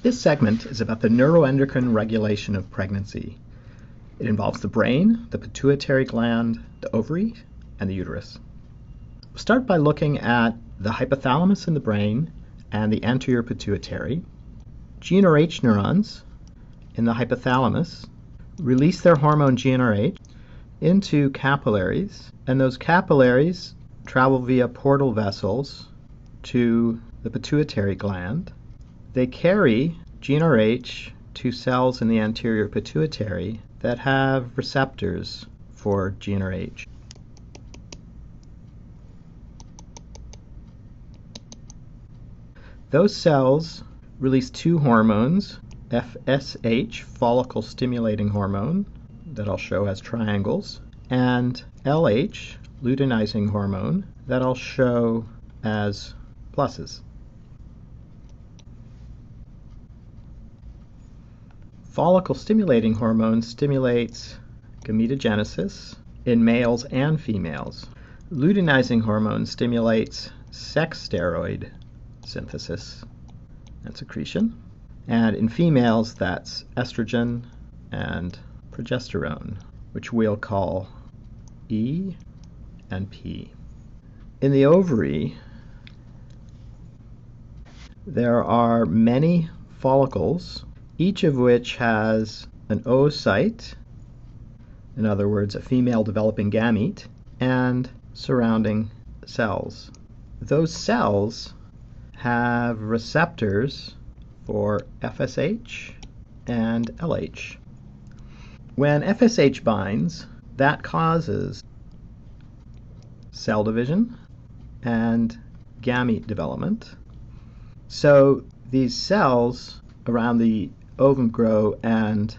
This segment is about the neuroendocrine regulation of pregnancy. It involves the brain, the pituitary gland, the ovary, and the uterus. We'll start by looking at the hypothalamus in the brain and the anterior pituitary. GnRH neurons in the hypothalamus release their hormone GnRH into capillaries, and those capillaries travel via portal vessels to the pituitary gland. They carry GnRH to cells in the anterior pituitary that have receptors for GnRH. Those cells release two hormones, FSH, follicle stimulating hormone, that I'll show as triangles, and LH, luteinizing hormone, that I'll show as pluses. Follicle stimulating hormone stimulates gametogenesis in males and females. Luteinizing hormone stimulates sex steroid synthesis and secretion. And in females, that's estrogen and progesterone, which we'll call E and P. In the ovary, there are many follicles, each of which has an oocyte, in other words, a female developing gamete, and surrounding cells. Those cells have receptors for FSH and LH. When FSH binds, that causes cell division and gamete development. So these cells around the ovum grow, and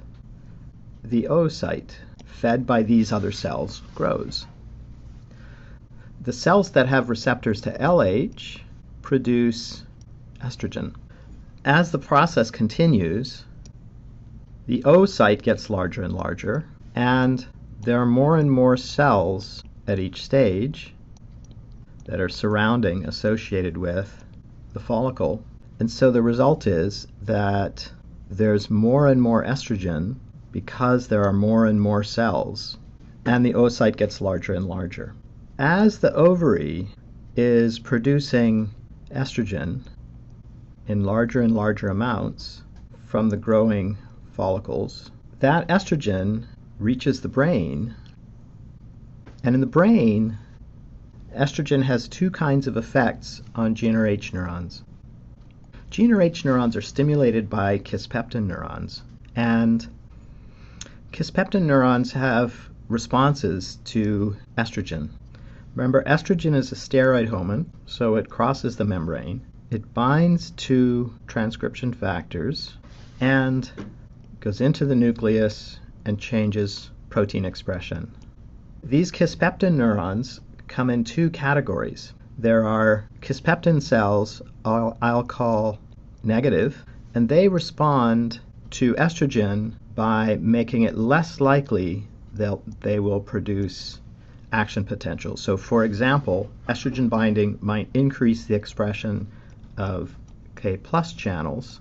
the oocyte, fed by these other cells, grows. The cells that have receptors to LH produce estrogen. As the process continues, the oocyte gets larger and larger, and there are more and more cells at each stage that are surrounding, associated with the follicle. And so the result is that there's more and more estrogen because there are more and more cells, and the oocyte gets larger and larger. As the ovary is producing estrogen in larger and larger amounts from the growing follicles, that estrogen reaches the brain, and in the brain, estrogen has two kinds of effects on GnRH neurons. GnRH neurons are stimulated by kisspeptin neurons, and kisspeptin neurons have responses to estrogen. Remember, estrogen is a steroid hormone, so it crosses the membrane. It binds to transcription factors and goes into the nucleus and changes protein expression. These kisspeptin neurons come in two categories. There are kisspeptin cells I'll call negative, and they respond to estrogen by making it less likely that they will produce action potential. So for example, estrogen binding might increase the expression of K+ channels.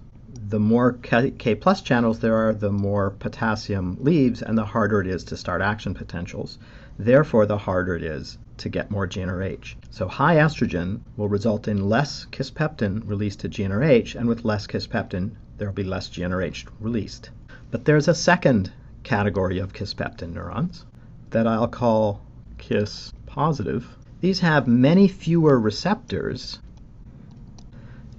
The more K+ channels there are, the more potassium leaves, and the harder it is to start action potentials. Therefore, the harder it is to get more GnRH. So high estrogen will result in less kisspeptin released to GnRH, and with less kisspeptin, there will be less GnRH released. But there's a second category of kisspeptin neurons that I'll call KISS positive. These have many fewer receptors,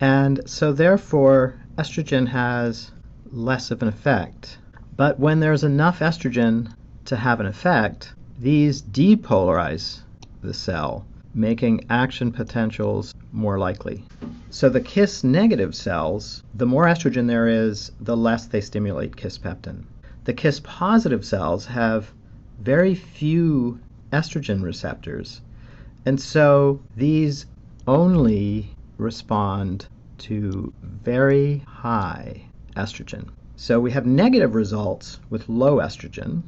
and so therefore estrogen has less of an effect. But when there's enough estrogen to have an effect, these depolarize the cell, making action potentials more likely. So the KISS negative cells, the more estrogen there is, the less they stimulate kisspeptin. The KISS positive cells have very few estrogen receptors, and so these only respond to very high estrogen. So we have negative results with low estrogen,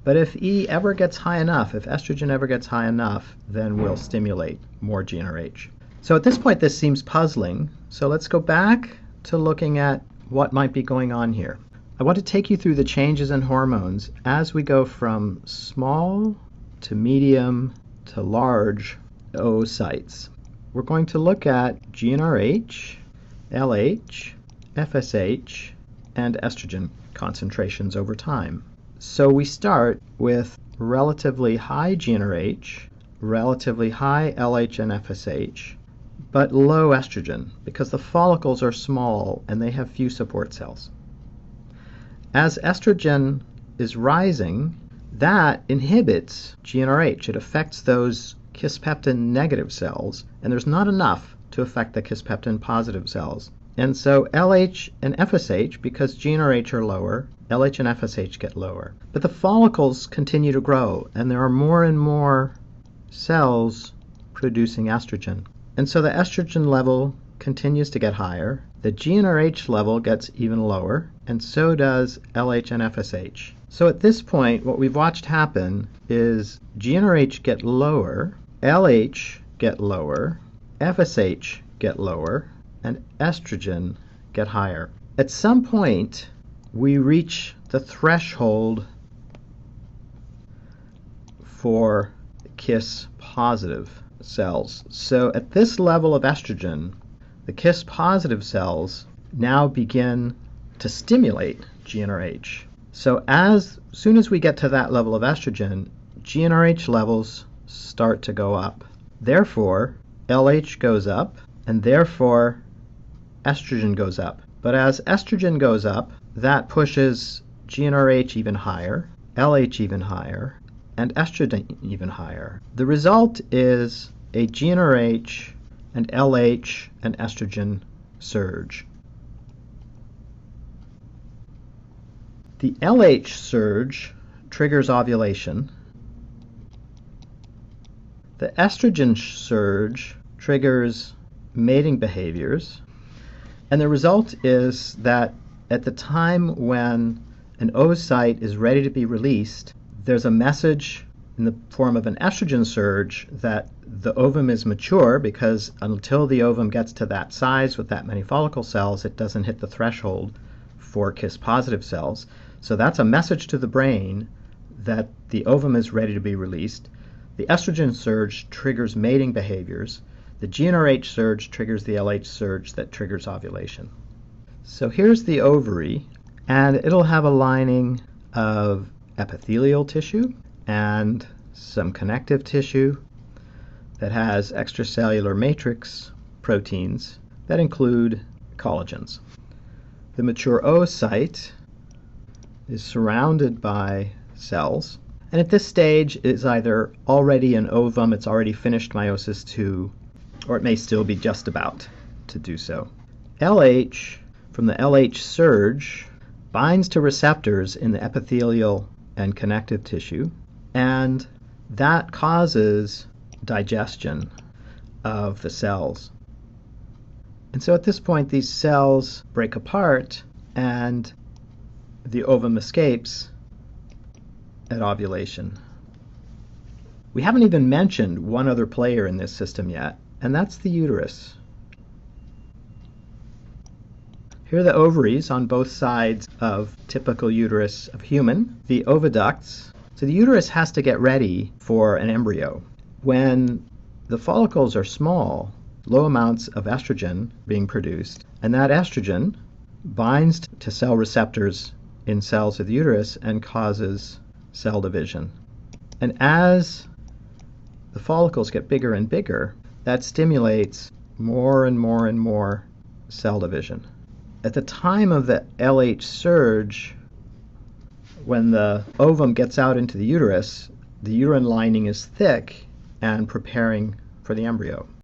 but if E ever gets high enough, if estrogen ever gets high enough, then we'll stimulate more GnRH. So at this point this seems puzzling, so let's go back to looking at what might be going on here. I want to take you through the changes in hormones as we go from small to medium to large oocytes. We're going to look at GnRH, LH, FSH, and estrogen concentrations over time. So we start with relatively high GnRH, relatively high LH and FSH, but low estrogen because the follicles are small and they have few support cells. As estrogen is rising, that inhibits GnRH. It affects those kisspeptin negative cells, and there's not enough to affect the kisspeptin positive cells. And so LH and FSH, because GnRH are lower, LH and FSH get lower. But the follicles continue to grow, and there are more and more cells producing estrogen. And so the estrogen level continues to get higher, the GnRH level gets even lower, and so does LH and FSH. So at this point, what we've watched happen is GnRH get lower, LH get lower, FSH get lower, and estrogen get higher. At some point, we reach the threshold for KISS-positive cells. So at this level of estrogen, the KISS-positive cells now begin to stimulate GnRH. So as soon as we get to that level of estrogen, GnRH levels start to go up. Therefore, LH goes up, and therefore estrogen goes up. But as estrogen goes up, that pushes GnRH even higher, LH even higher, and estrogen even higher. The result is a GnRH and LH and estrogen surge. The LH surge triggers ovulation. The estrogen surge triggers mating behaviors. And the result is that at the time when an oocyte is ready to be released, there's a message in the form of an estrogen surge that the ovum is mature, because until the ovum gets to that size with that many follicle cells, it doesn't hit the threshold for KISS-positive cells. So that's a message to the brain that the ovum is ready to be released. The estrogen surge triggers mating behaviors. The GnRH surge triggers the LH surge that triggers ovulation. So here's the ovary, and it'll have a lining of epithelial tissue and some connective tissue that has extracellular matrix proteins that include collagens. The mature oocyte is surrounded by cells, and at this stage is either already an ovum, it's already finished meiosis II, or it may still be just about to do so. LH from the LH surge binds to receptors in the epithelial and connective tissue, and that causes digestion of the cells. And so at this point, these cells break apart and the ovum escapes at ovulation. We haven't even mentioned one other player in this system yet, and that's the uterus. Here are the ovaries on both sides of typical uterus of human, the oviducts. So the uterus has to get ready for an embryo. When the follicles are small, low amounts of estrogen being produced, and that estrogen binds to cell receptors in cells of the uterus and causes cell division. And as the follicles get bigger and bigger, that stimulates more and more and more cell division. At the time of the LH surge, when the ovum gets out into the uterus, the uterine lining is thick and preparing for the embryo.